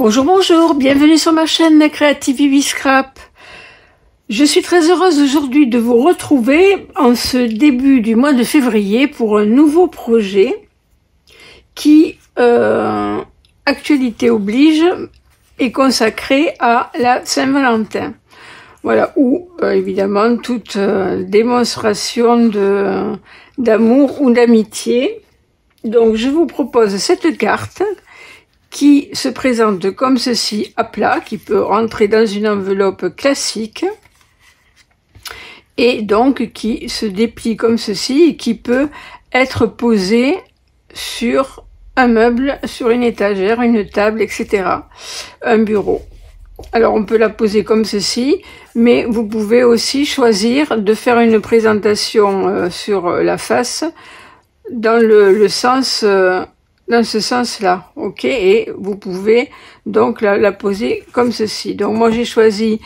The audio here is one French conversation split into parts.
Bonjour, bonjour, bienvenue sur ma chaîne Creative Baby Scrap. Je suis très heureuse aujourd'hui de vous retrouver en ce début du mois de février pour un nouveau projet qui, actualité oblige, est consacré à la Saint-Valentin. Voilà, où évidemment toute démonstration d'amour ou d'amitié. Donc je vous propose cette carte qui se présente comme ceci à plat, qui peut rentrer dans une enveloppe classique et donc qui se déplie comme ceci et qui peut être posée sur un meuble, sur une étagère, une table, etc. Un bureau. Alors on peut la poser comme ceci, mais vous pouvez aussi choisir de faire une présentation sur la face dans le sens... dans ce sens-là, ok, et vous pouvez donc la poser comme ceci. Donc moi j'ai choisi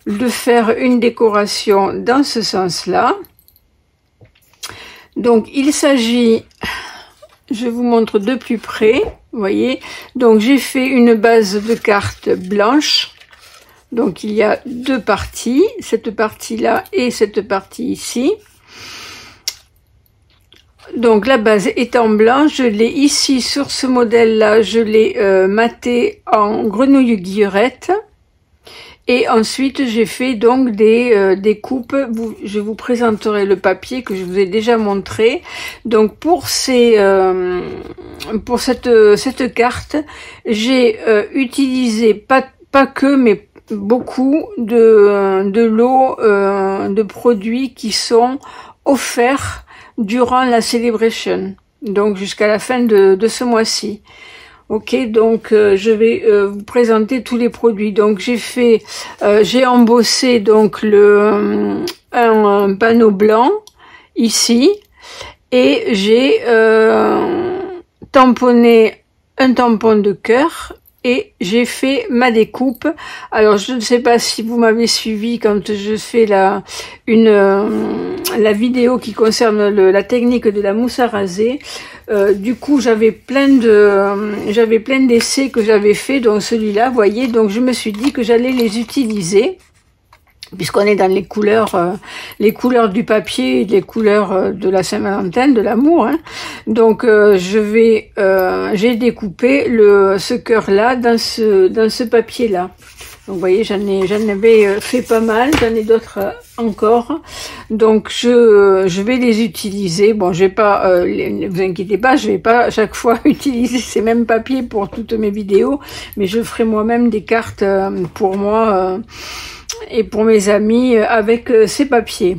de faire une décoration dans ce sens-là. Donc il s'agit, je vous montre de plus près, vous voyez, donc j'ai fait une base de cartes blanche. Donc il y a deux parties, cette partie-là et cette partie ici. Donc la base étant blanche, je l'ai ici sur ce modèle-là, je l'ai maté en grenouille guillerette. Et ensuite j'ai fait donc des coupes. Je vous présenterai le papier que je vous ai déjà montré. Donc pour cette carte, j'ai utilisé pas que mais beaucoup de lots de produits qui sont offerts durant la celebration, donc jusqu'à la fin de ce mois-ci. Ok, donc je vais vous présenter tous les produits. Donc j'ai embossé donc un panneau blanc ici et j'ai tamponné un tampon de cœur. Et j'ai fait ma découpe. Alors je ne sais pas si vous m'avez suivi quand je fais la vidéo qui concerne la technique de la mousse à raser. Du coup j'avais plein d'essais que j'avais fait, donc celui-là, vous voyez. Donc je me suis dit que j'allais les utiliser, puisqu'on est dans les couleurs du papier et les couleurs de la Saint-Valentin, de l'amour, hein. Donc j'ai découpé ce cœur-là dans ce papier-là. Donc vous voyez, j'en avais fait pas mal, j'en ai d'autres encore. Donc je vais les utiliser. Bon, je vais pas, vous inquiétez pas, je vais pas à chaque fois utiliser ces mêmes papiers pour toutes mes vidéos, mais je ferai moi-même des cartes pour moi et pour mes amis avec ces papiers.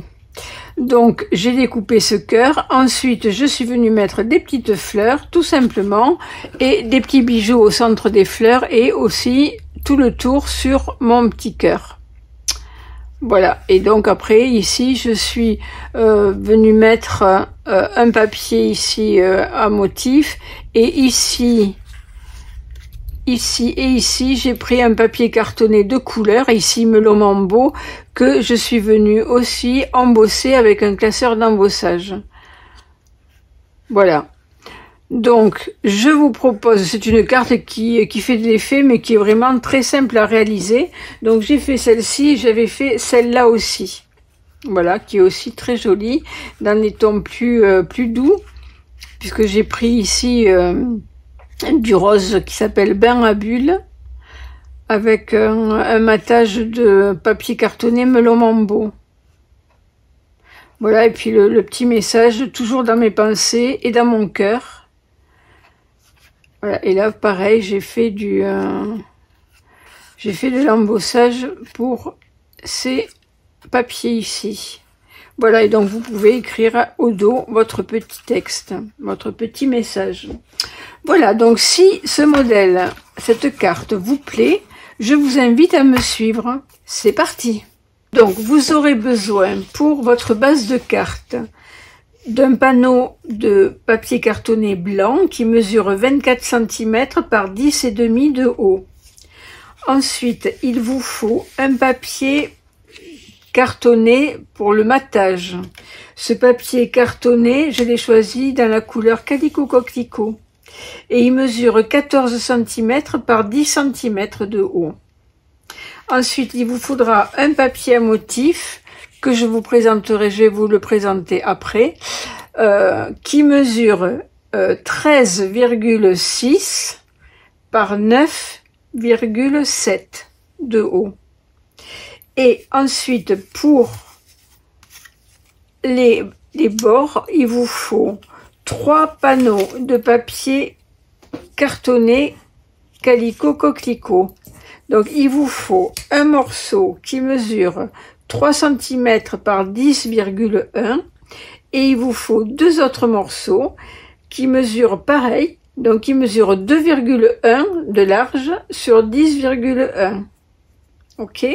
Donc j'ai découpé ce cœur. Ensuite je suis venue mettre des petites fleurs tout simplement et des petits bijoux au centre des fleurs et aussi tout le tour sur mon petit cœur. Voilà, et donc après ici je suis venue mettre un papier ici à motif, et ici et ici j'ai pris un papier cartonné de couleur, ici Melon Mambo, que je suis venue aussi embosser avec un classeur d'embossage. Voilà. Donc je vous propose, c'est une carte qui fait de l'effet mais qui est vraiment très simple à réaliser. Donc j'ai fait celle-ci, j'avais fait celle-là aussi. Voilà, qui est aussi très jolie, dans des tons plus doux, puisque j'ai pris ici du rose qui s'appelle Bain à bulles, avec un matage de papier cartonné Melon Mambo. Voilà, et puis le petit message, toujours dans mes pensées et dans mon cœur. Voilà, et là pareil, j'ai fait de l'embossage pour ces papiers ici. Voilà, et donc vous pouvez écrire au dos votre petit texte, votre petit message. Voilà, donc si ce modèle, cette carte vous plaît, je vous invite à me suivre. C'est parti! Donc vous aurez besoin pour votre base de cartes d'un panneau de papier cartonné blanc qui mesure 24 cm par 10,5 de haut. Ensuite, il vous faut un papier cartonné pour le matage. Ce papier cartonné, je l'ai choisi dans la couleur Calico Coquelicot. et il mesure 14 cm par 10 cm de haut. Ensuite, il vous faudra un papier à motif que je vous présenterai, je vais vous le présenter après, qui mesure 13,6 par 9,7 de haut. Et ensuite, pour les bords, il vous faut 3 panneaux de papier cartonné Calico Coquelicot. Donc il vous faut un morceau qui mesure 3 cm par 10,1 et il vous faut 2 autres morceaux qui mesurent pareil, donc qui mesurent 2,1 de large sur 10,1. Ok.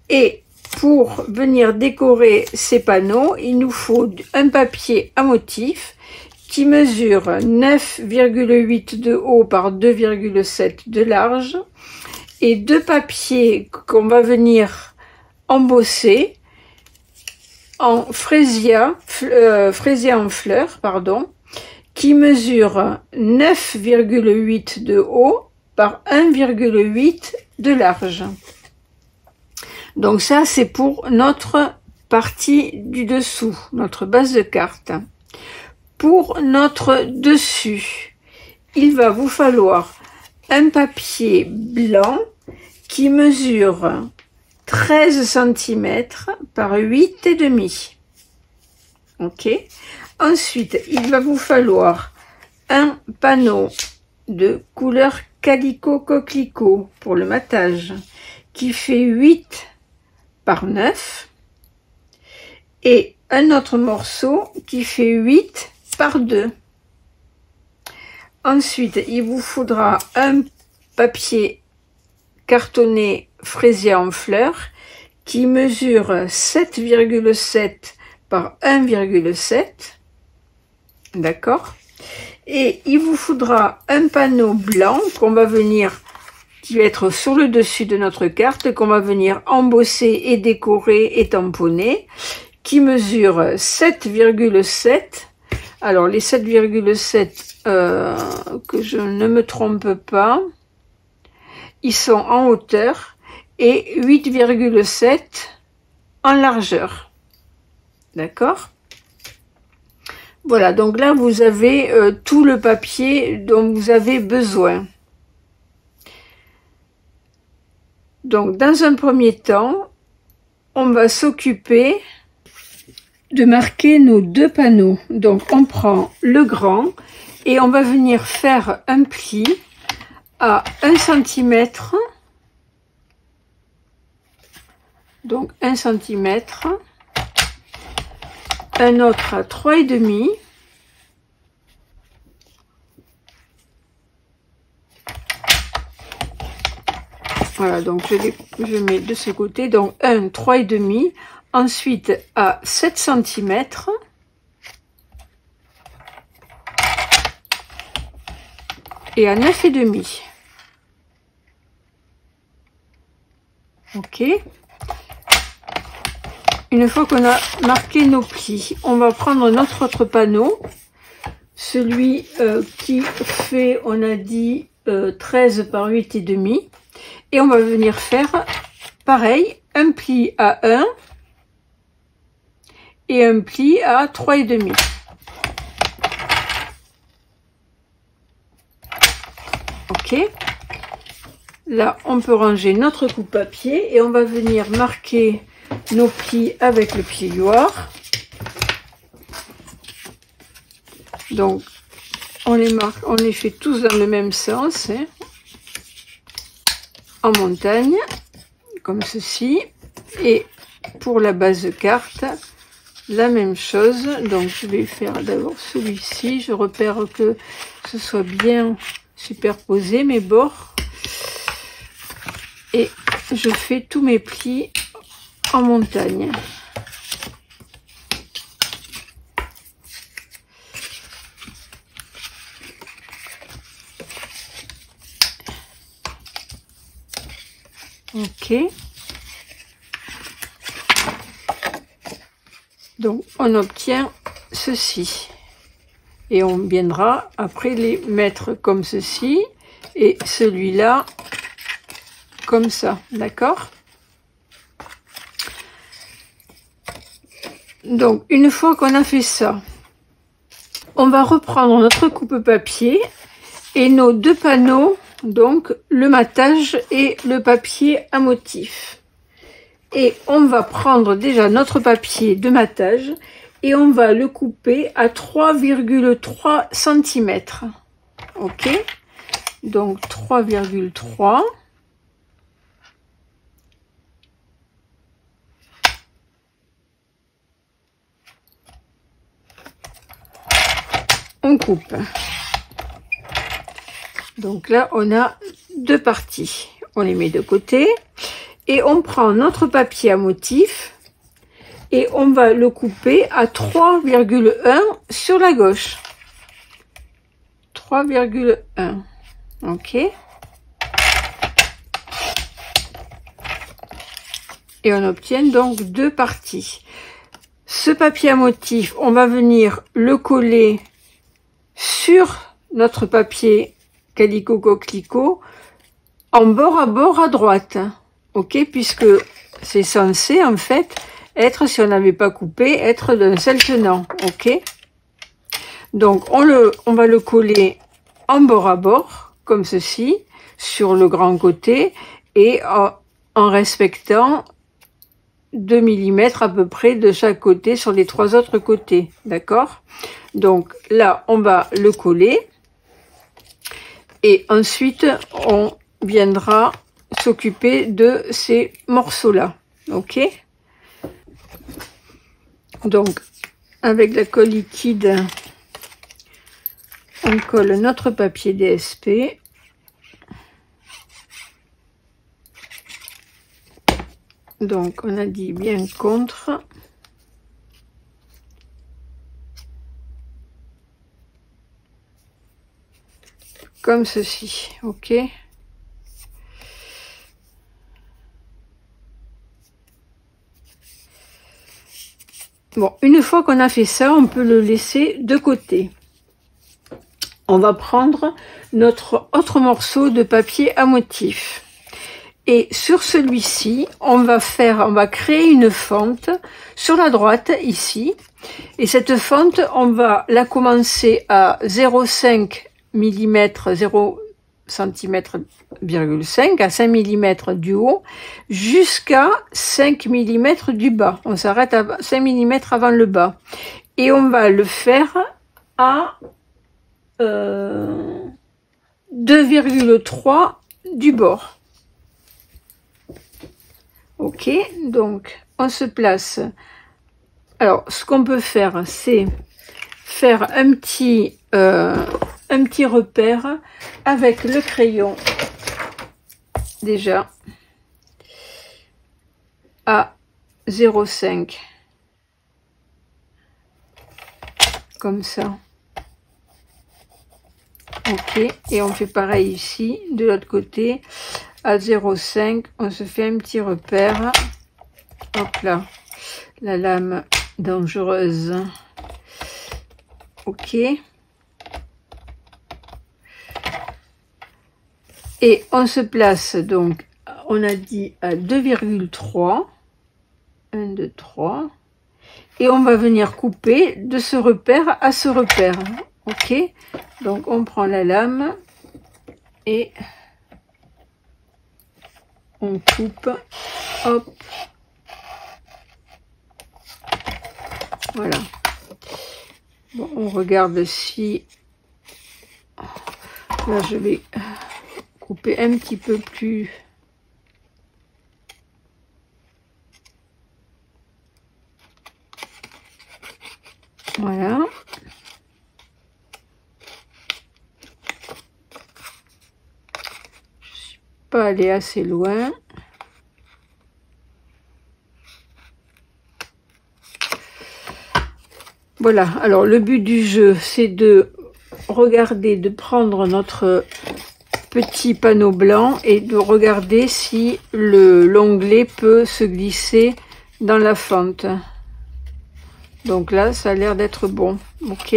Et pour venir décorer ces panneaux, il nous faut un papier à motif qui mesure 9,8 de haut par 2,7 de large et 2 papiers qu'on va venir embosser en fraisia en fleurs, pardon, qui mesure 9,8 de haut par 1,8 de large. Donc ça, c'est pour notre partie du dessous, notre base de carte. Pour notre dessus, il va vous falloir un papier blanc qui mesure 13 cm par 8,5. Ok. Ensuite, il va vous falloir un panneau de couleur Calico Coquelicot pour le matage qui fait 8 par 9 et un autre morceau qui fait 8 par 2. Ensuite, il vous faudra un papier cartonné fraisier en fleurs qui mesure 7,7 par 1,7. D'accord? Et il vous faudra un panneau blanc qu'on va venir, qui va être sur le dessus de notre carte, qu'on va venir embosser et décorer et tamponner, qui mesure 7,7. Alors les 7,7, que je ne me trompe pas, ils sont en hauteur et 8,7 en largeur. D'accord? Voilà, donc là vous avez tout le papier dont vous avez besoin. Donc dans un premier temps, on va s'occuper de marquer nos 2 panneaux. Donc on prend le grand et on va venir faire un pli à 1 cm, donc 1 cm, un autre à 3,5, voilà, donc je mets de ce côté, donc 1, 3,5, ensuite à 7 cm, et à 9,5. Ok. Une fois qu'on a marqué nos plis, on va prendre notre autre panneau, celui qui fait, on a dit, 13 par 8,5, et on va venir faire pareil, un pli à 1 et un pli à 3,5. Ok. Là, on peut ranger notre coupe-papier et on va venir marquer nos plis avec le plioir. Donc, on les marque, on les fait tous dans le même sens, hein, en montagne, comme ceci. Et pour la base de carte, la même chose. Donc, je vais faire d'abord celui-ci. Je repère que ce soit bien superposé mes bords. Et je fais tous mes plis en montagne. Ok. Donc on obtient ceci. Et on viendra après les mettre comme ceci et celui-là comme ça, d'accord? Donc une fois qu'on a fait ça, on va reprendre notre coupe-papier et nos deux panneaux, donc le matage et le papier à motif. Et on va prendre déjà notre papier de matage et on va le couper à 3,3 cm. Ok, donc 3,3. On coupe. Donc là, on a deux parties. On les met de côté et on prend notre papier à motif et on va le couper à 3,1 sur la gauche. 3,1. Ok. Et on obtient donc deux parties. Ce papier à motif, on va venir le coller sur notre papier calicot coquelicot en bord à droite, ok, puisque c'est censé en fait être, si on n'avait pas coupé, être d'un seul tenant, ok. Donc on va le coller en bord à bord comme ceci sur le grand côté et en respectant 2 mm à peu près de chaque côté sur les trois autres côtés, d'accord. Donc là on va le coller et ensuite on viendra s'occuper de ces morceaux là, ok. Donc avec la colle liquide on colle notre papier DSP. Donc on a dit bien contre. Comme ceci, ok. Bon, une fois qu'on a fait ça, on peut le laisser de côté. On va prendre notre autre morceau de papier à motif. Et sur celui-ci, on va créer une fente sur la droite ici. Et cette fente, on va la commencer à 0,5 mm, 0 cm,5 à 5 mm du haut jusqu'à 5 mm du bas. On s'arrête à 5 mm avant le bas. Et on va le faire à 2,3 du bord. Ok, donc on se place. Alors, ce qu'on peut faire, c'est faire un petit repère avec le crayon, déjà, à 0,5. Comme ça. Ok, et on fait pareil ici, de l'autre côté. À 0,5, on se fait un petit repère. Hop là, la lame dangereuse. Ok. Et on se place donc, on a dit à 2,3. 1, 2, 3. Et on va venir couper de ce repère à ce repère. Ok. Donc on prend la lame et on coupe, hop, voilà. Bon, on regarde si, là je vais couper un petit peu plus, voilà. Je suis pas allée assez loin. Voilà, alors le but du jeu, c'est de regarder, de prendre notre petit panneau blanc et de regarder si l'onglet peut se glisser dans la fente. Donc là, ça a l'air d'être bon. Ok.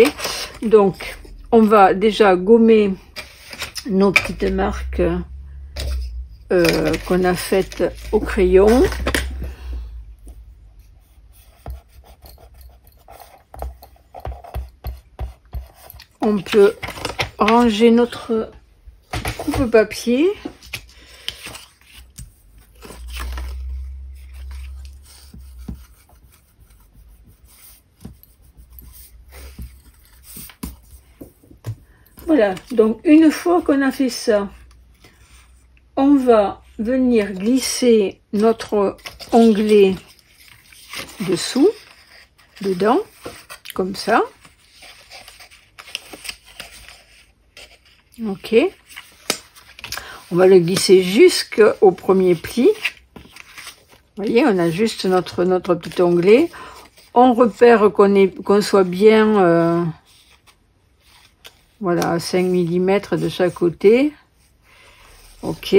Donc, on va déjà gommer nos petites marques qu'on a faites au crayon. On peut ranger notre coupe-papier. Voilà, donc une fois qu'on a fait ça, on va venir glisser notre onglet dessous, dedans, comme ça. Ok. On va le glisser jusqu'au premier pli. Vous voyez, on a juste notre petit onglet. On repère qu'on soit bien, voilà, à 5 mm de chaque côté. Ok.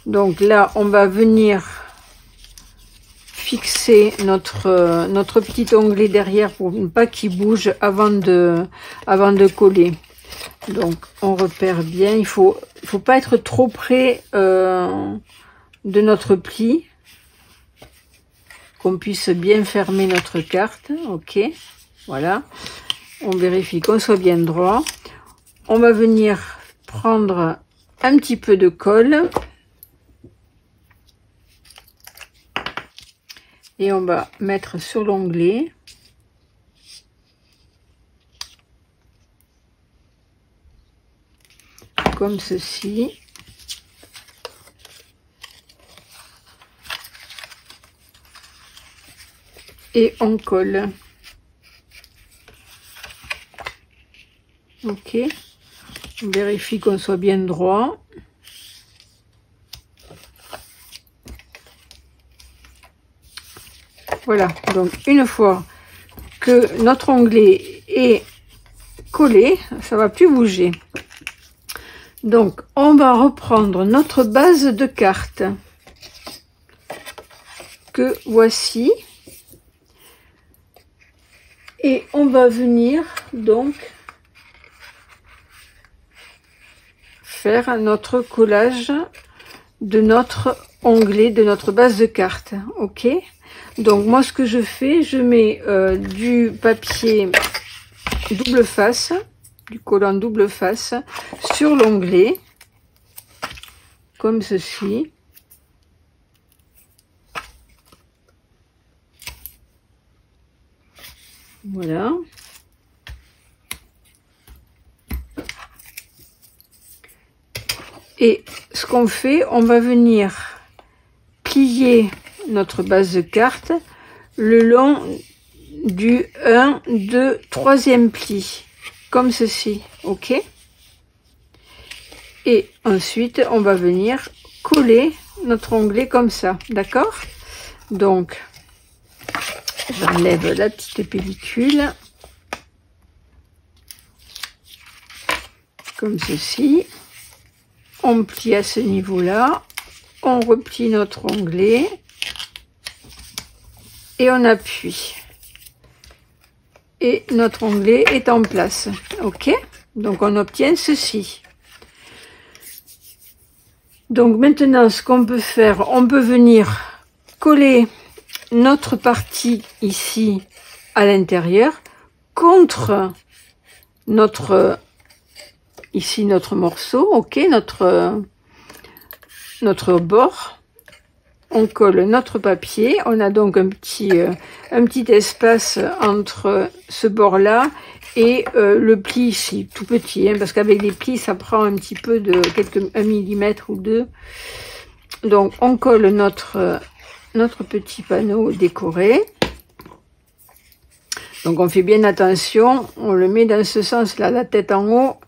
Donc là, on va venir fixer notre petit onglet derrière pour ne pas qu'il bouge avant de coller. Donc on repère bien, il faut pas être trop près de notre pli, qu'on puisse bien fermer notre carte. Ok, voilà, on vérifie qu'on soit bien droit. On va venir prendre un petit peu de colle et on va mettre sur l'onglet. Comme ceci. Et on colle. Ok. On vérifie qu'on soit bien droit. Voilà. Donc une fois que notre onglet est collé, ça va plus bouger. Donc, on va reprendre notre base de carte que voici. Et on va venir donc faire notre collage de notre onglet, de notre base de carte. Ok. Donc, moi, ce que je fais, je mets du papier double face, du collant double face sur l'onglet comme ceci. Voilà. Et ce qu'on fait, on va venir plier notre base de carte le long du 1, 2, 3e pli. Comme ceci, ok. Et ensuite, on va venir coller notre onglet comme ça, d'accord. Donc, j'enlève la petite pellicule, comme ceci. On plie à ce niveau-là, on replie notre onglet et on appuie. Et notre onglet est en place. Ok, donc on obtient ceci. Donc maintenant, ce qu'on peut faire, on peut venir coller notre partie ici à l'intérieur contre notre ici notre morceau. Ok, notre bord. On colle notre papier, on a donc un petit espace entre ce bord là et le pli ici, tout petit, hein, parce qu'avec les plis ça prend un petit peu de un millimètre ou deux. Donc on colle notre petit panneau décoré. Donc on fait bien attention, on le met dans ce sens là, la tête en haut,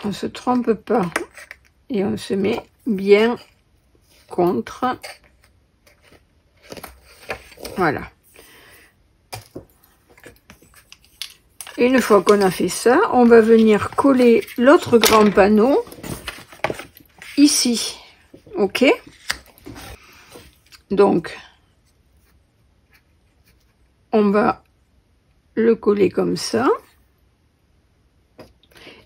on se trompe pas et on se met bien contre. Voilà. Et une fois qu'on a fait ça, on va venir coller l'autre grand panneau ici. Ok. Donc on va le coller comme ça.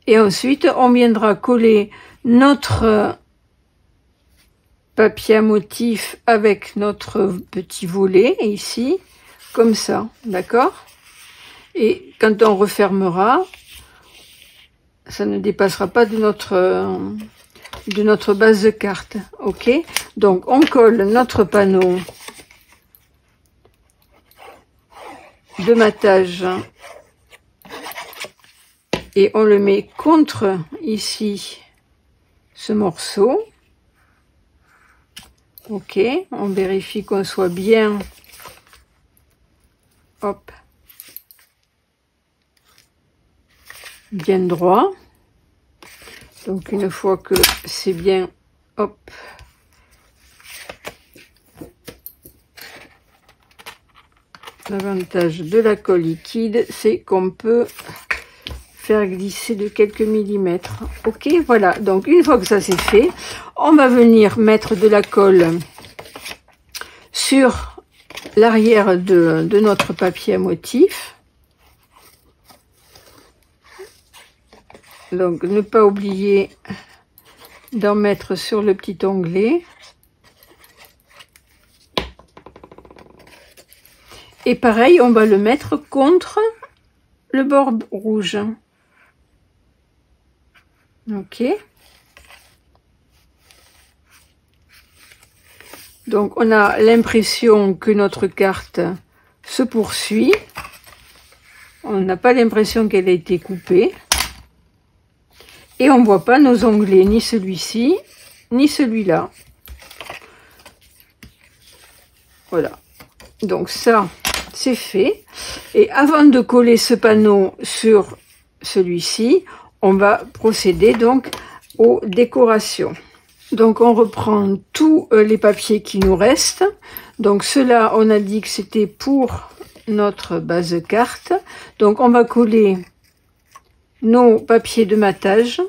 Et ensuite, on viendra coller notre papier à motif avec notre petit volet ici, comme ça, d'accord? Et quand on refermera, ça ne dépassera pas de notre base de carte, ok? Donc on colle notre panneau de matage et on le met contre ici ce morceau, ok? On vérifie qu'on soit bien, hop, bien droit. Donc une fois que c'est bien, hop, l'avantage de la colle liquide, c'est qu'on peut faire glisser de quelques millimètres. Ok, voilà. Donc une fois que ça c'est fait, on va venir mettre de la colle sur l'arrière de notre papier à motif. Donc ne pas oublier d'en mettre sur le petit onglet. Et pareil, on va le mettre contre le bord rouge. Ok. Donc on a l'impression que notre carte se poursuit. On n'a pas l'impression qu'elle a été coupée. Et on ne voit pas nos onglets, ni celui-ci, ni celui-là. Voilà. Donc ça, c'est fait. Et avant de coller ce panneau sur celui-ci, on va procéder donc aux décorations. Donc on reprend tous les papiers qui nous restent. Donc ceux-là, on a dit que c'était pour notre base de carte. Donc on va coller nos papiers de matage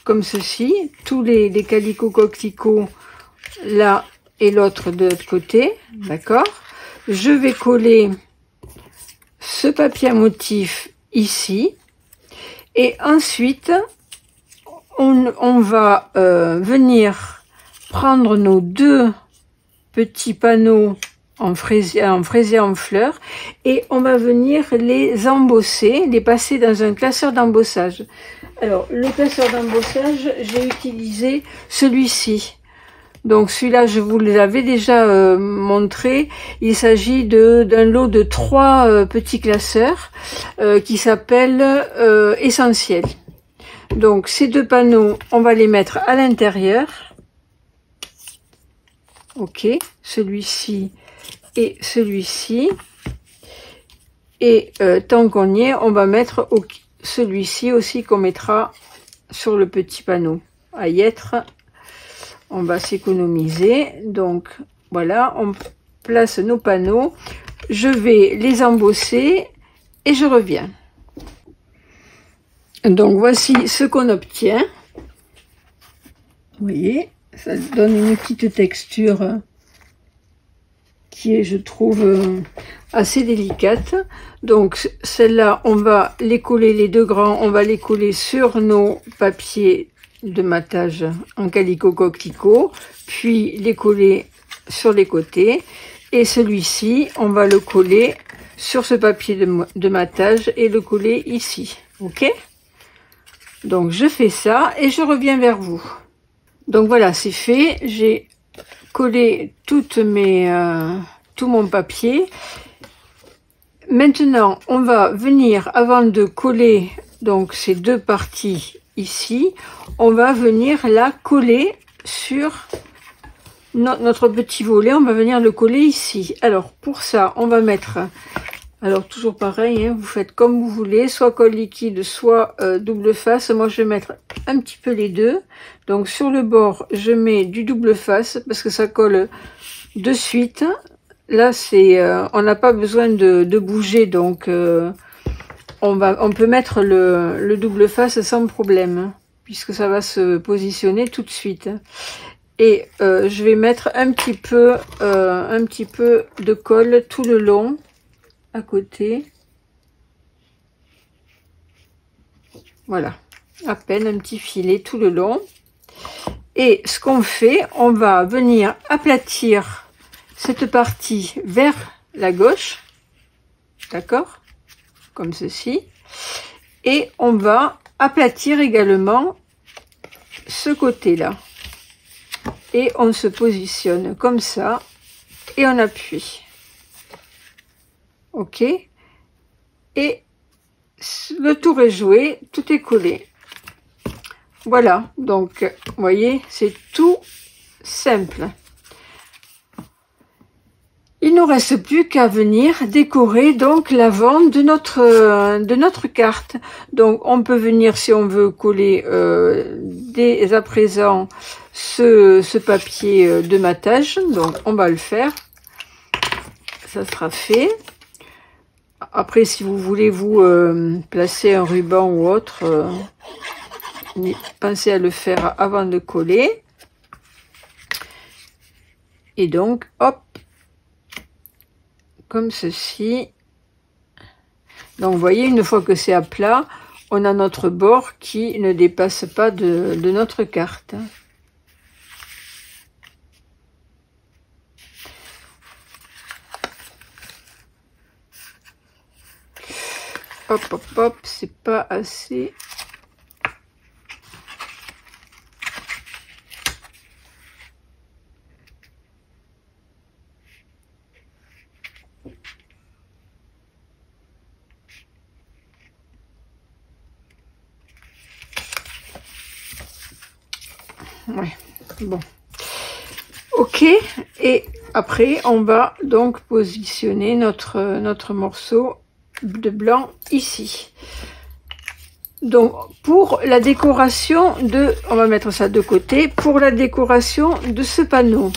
comme ceci, tous les calicots coquelicots là et l'autre de l'autre côté, d'accord? Je vais coller ce papier à motif ici et ensuite on va venir prendre nos deux petits panneaux en fraisier en fleurs et on va venir les embosser, les passer dans un classeur d'embossage. Alors le classeur d'embossage, j'ai utilisé celui-ci. Donc celui-là, je vous l'avais déjà montré. Il s'agit d'un lot de 3 petits classeurs qui s'appellent Essentiel. Donc ces deux panneaux, on va les mettre à l'intérieur. Ok, celui-ci et celui-ci. Et tant qu'on y est, on va mettre celui-ci aussi qu'on mettra sur le petit panneau. À y être, on va s'économiser. Donc voilà, on place nos panneaux. Je vais les embosser et je reviens. Donc voici ce qu'on obtient. Vous voyez, ça donne une petite texture qui est, je trouve, assez délicate. Donc celle-là, on va les coller, les deux grands, on va les coller sur nos papiers de matage en calicot coquelicot, puis les coller sur les côtés. Et celui-ci, on va le coller sur ce papier de matage et le coller ici. Ok? Donc je fais ça et je reviens vers vous. Donc voilà, c'est fait. J'ai collé tout mon papier. Maintenant, on va venir, avant de coller donc ces deux parties ici, on va venir la coller sur notre petit volet. On va venir le coller ici. Alors pour ça, on va mettre, alors toujours pareil, hein, vous faites comme vous voulez, soit colle liquide, soit double face. Moi, je vais mettre un petit peu les deux. Donc sur le bord, je mets du double face parce que ça colle de suite. Là, c'est, on n'a pas besoin de bouger, donc on peut mettre le double face sans problème, hein, puisque ça va se positionner tout de suite. Et je vais mettre un petit peu de colle tout le long. à côté. Voilà, à peine un petit filet tout le long. Et ce qu'on fait, on va venir aplatir cette partie vers la gauche, d'accord, comme ceci, et on va aplatir également ce côté-là, et on se positionne comme ça, et on appuie, ok, et le tour est joué, tout est collé. Voilà, donc, vous voyez, c'est tout simple. Il ne nous reste plus qu'à venir décorer donc l'avant de notre carte. Donc, on peut venir, si on veut, coller dès à présent ce papier de matage. Donc, on va le faire. Ça sera fait. Après, si vous voulez vous placer un ruban ou autre, pensez à le faire avant de coller. Et donc, hop, comme ceci. Donc, vous voyez, une fois que c'est à plat, on a notre bord qui ne dépasse pas de notre carte. Hop, hop, hop, c'est pas assez. Ouais, bon. Ok, et après, on va donc positionner notre morceau de blanc ici. Donc, pour la décoration de... On va mettre ça de côté. Pour la décoration de ce panneau.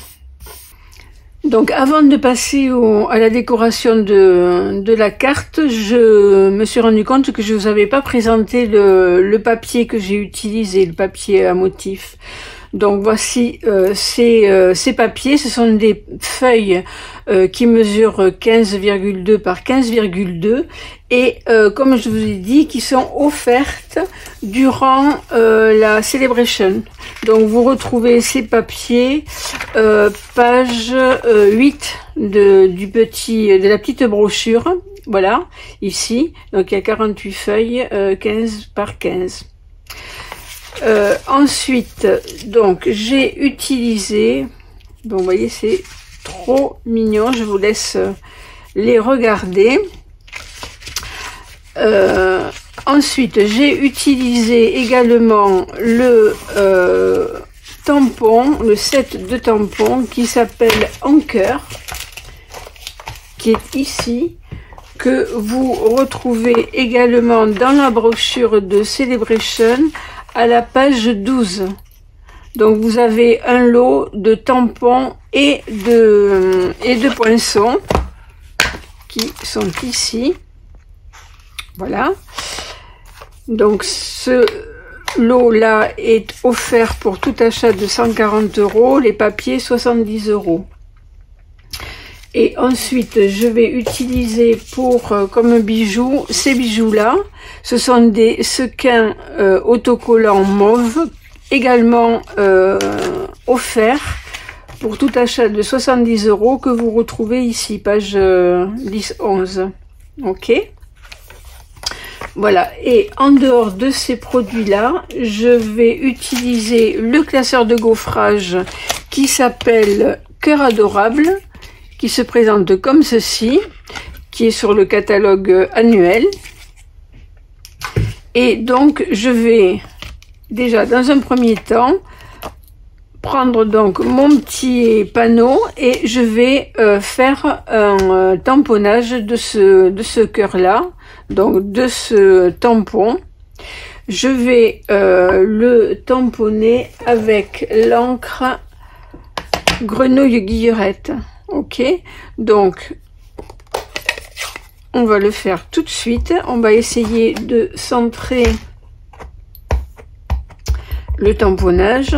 Donc, avant de passer à la décoration de la carte, je me suis rendu compte que je vous avais pas présenté le papier que j'ai utilisé, le papier à motif. Donc voici ces papiers, ce sont des feuilles qui mesurent 15,2 par 15,2 et comme je vous ai dit, qui sont offertes durant la Celebration. Donc vous retrouvez ces papiers page 8 de la petite brochure, voilà, ici. Donc il y a 48 feuilles, 15 par 15. Ensuite, donc j'ai utilisé, bon vous voyez c'est trop mignon, je vous laisse les regarder. Ensuite j'ai utilisé également le tampon, le set de tampons qui s'appelle Anchor, qui est ici, que vous retrouvez également dans la brochure de Celebration à la page 12. Donc vous avez un lot de tampons et de poinçons qui sont ici. Voilà. Donc ce lot là est offert pour tout achat de 140 €, les papiers 70 €. Et ensuite, je vais utiliser pour comme bijoux, ces bijoux-là. Ce sont des sequins autocollants mauve, également offerts pour tout achat de 70 € que vous retrouvez ici, page 10-11. Ok. Voilà. Et en dehors de ces produits-là, je vais utiliser le classeur de gaufrage qui s'appelle Cœur Adorable, qui se présente comme ceci, qui est sur le catalogue annuel. Et donc je vais déjà dans un premier temps prendre donc mon petit panneau et je vais faire un tamponnage de ce cœur là, donc de ce tampon. Je vais le tamponner avec l'encre Grenouille Guillerette. Ok, donc on va le faire tout de suite. On va essayer de centrer le tamponnage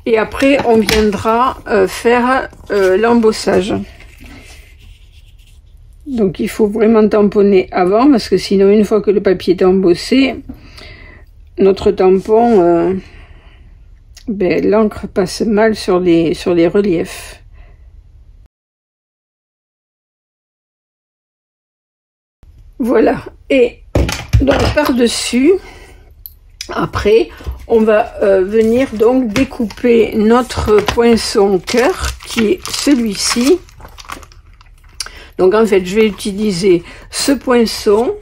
et après on viendra faire l'embossage. Donc il faut vraiment tamponner avant, parce que sinon une fois que le papier est embossé, notre tampon, l'encre passe mal sur les reliefs. Voilà, et donc par-dessus, après, on va venir donc découper notre poinçon cœur, qui est celui-ci. Donc en fait, je vais utiliser ce poinçon,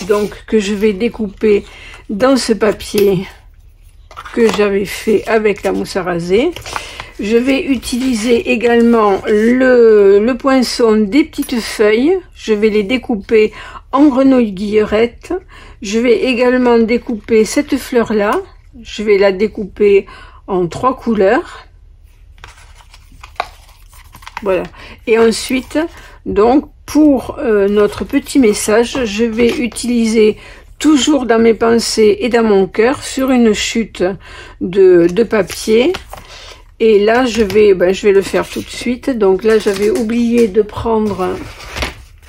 donc que je vais découper dans ce papier que j'avais fait avec la mousse à raser. Je vais utiliser également le poinçon des petites feuilles. Je vais les découper en grenouille guillerette. Je vais également découper cette fleur là. Je vais la découper en 3 couleurs. Voilà. Et ensuite, donc pour notre petit message, je vais utiliser toujours dans mes pensées et dans mon cœur sur une chute de papier. Et là, je vais le faire tout de suite. Donc là, j'avais oublié de prendre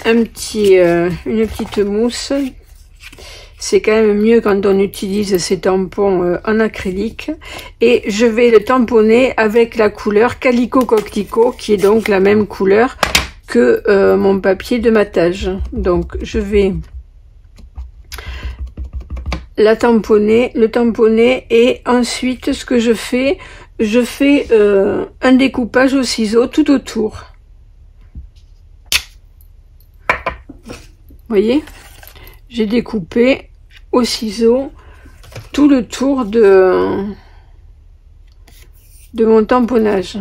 une petite mousse. C'est quand même mieux quand on utilise ces tampons en acrylique. Et je vais le tamponner avec la couleur Calico Coquelicot, qui est donc la même couleur que mon papier de matage. Donc je vais le tamponner et ensuite ce que je fais un découpage au ciseau tout autour. Vous voyez, j'ai découpé au ciseau tout le tour de mon tamponnage.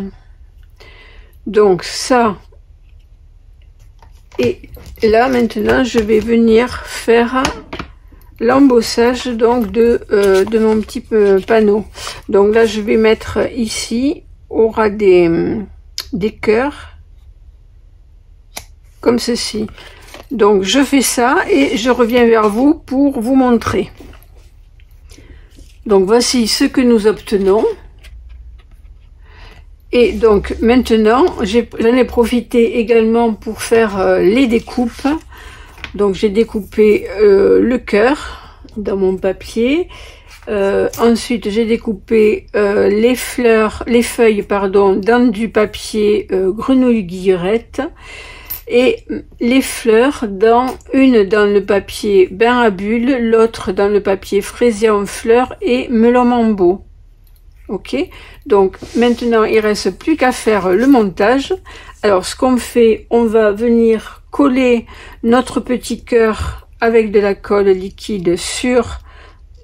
Donc ça, et là maintenant je vais venir faire l'embossage donc de mon petit panneau. Donc là je vais mettre ici aura des cœurs comme ceci. Donc je fais ça et je reviens vers vous pour vous montrer. Donc voici ce que nous obtenons. Et donc maintenant j'en ai profité également pour faire les découpes. Donc j'ai découpé le cœur dans mon papier. Ensuite j'ai découpé les feuilles dans du papier grenouille guillerette. Et les fleurs, une dans le papier bain à bulles, l'autre dans le papier fraisier en fleurs et melon mambo. Ok, donc maintenant il reste plus qu'à faire le montage. Alors ce qu'on fait, on va venir coller notre petit cœur avec de la colle liquide sur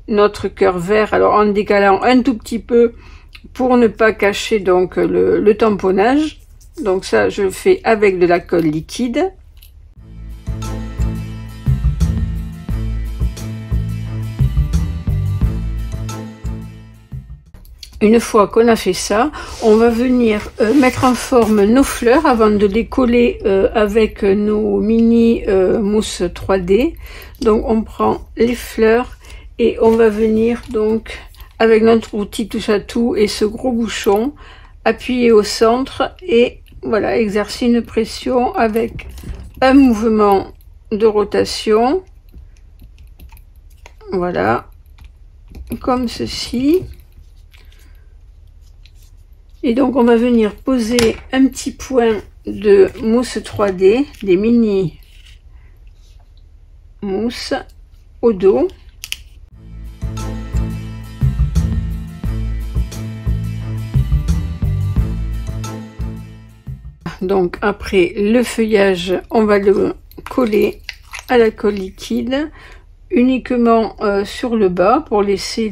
notre cœur vert, alors en décalant un tout petit peu pour ne pas cacher donc le tamponnage. Donc ça, je le fais avec de la colle liquide. Une fois qu'on a fait ça, on va venir mettre en forme nos fleurs avant de les coller avec nos mini mousse 3D. Donc on prend les fleurs et on va venir donc avec notre outil touche à tout et ce gros bouchon appuyer au centre et voilà, exercer une pression avec un mouvement de rotation. Voilà, comme ceci. Et donc on va venir poser un petit point de mousse 3D, des mini mousses au dos. Donc après le feuillage, on va le coller à la colle liquide uniquement sur le bas pour laisser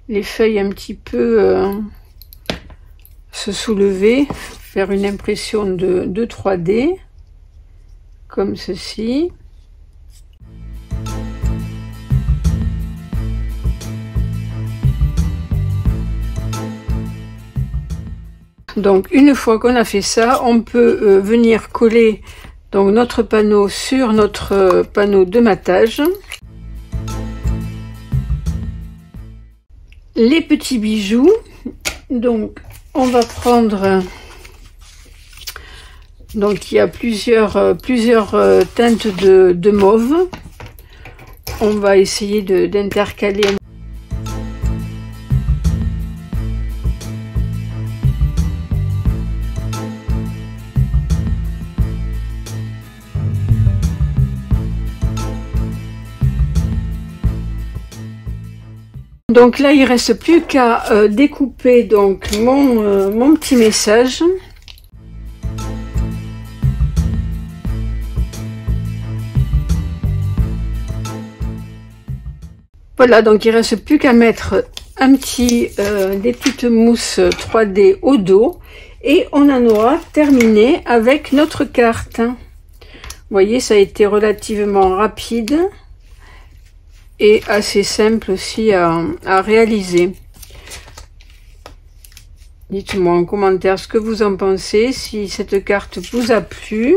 les feuilles un petit peu se soulever, faire une impression de 3D comme ceci. Donc une fois qu'on a fait ça, on peut venir coller donc notre panneau sur notre panneau de matage. Les petits bijoux, donc on va prendre Donc il y a plusieurs teintes de mauve. On va essayer d'intercaler. Donc là, il reste plus qu'à découper donc mon petit message. Voilà, donc il reste plus qu'à mettre des petites mousses 3D au dos et on en aura terminé avec notre carte. Vous voyez, ça a été relativement rapide et assez simple aussi à réaliser. Dites-moi en commentaire ce que vous en pensez, si cette carte vous a plu.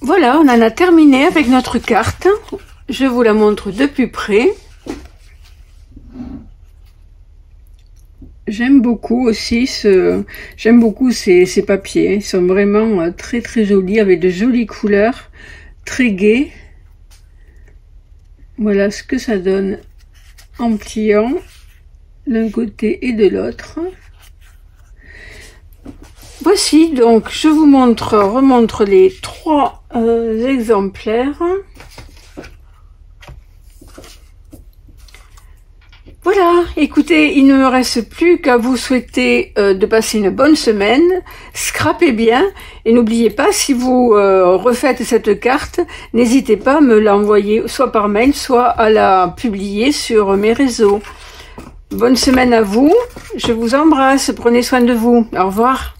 Voilà, on en a terminé avec notre carte. Je vous la montre de plus près. J'aime beaucoup aussi ces papiers. Ils sont vraiment très très jolis, avec de jolies couleurs, très gaies. Voilà ce que ça donne en pliant d'un côté et de l'autre. Voici donc, je vous remontre les 3 exemplaires. Voilà, écoutez, il ne me reste plus qu'à vous souhaiter de passer une bonne semaine. Scrapez bien et n'oubliez pas, si vous refaites cette carte, n'hésitez pas à me l'envoyer soit par mail, soit à la publier sur mes réseaux. Bonne semaine à vous, je vous embrasse, prenez soin de vous, au revoir.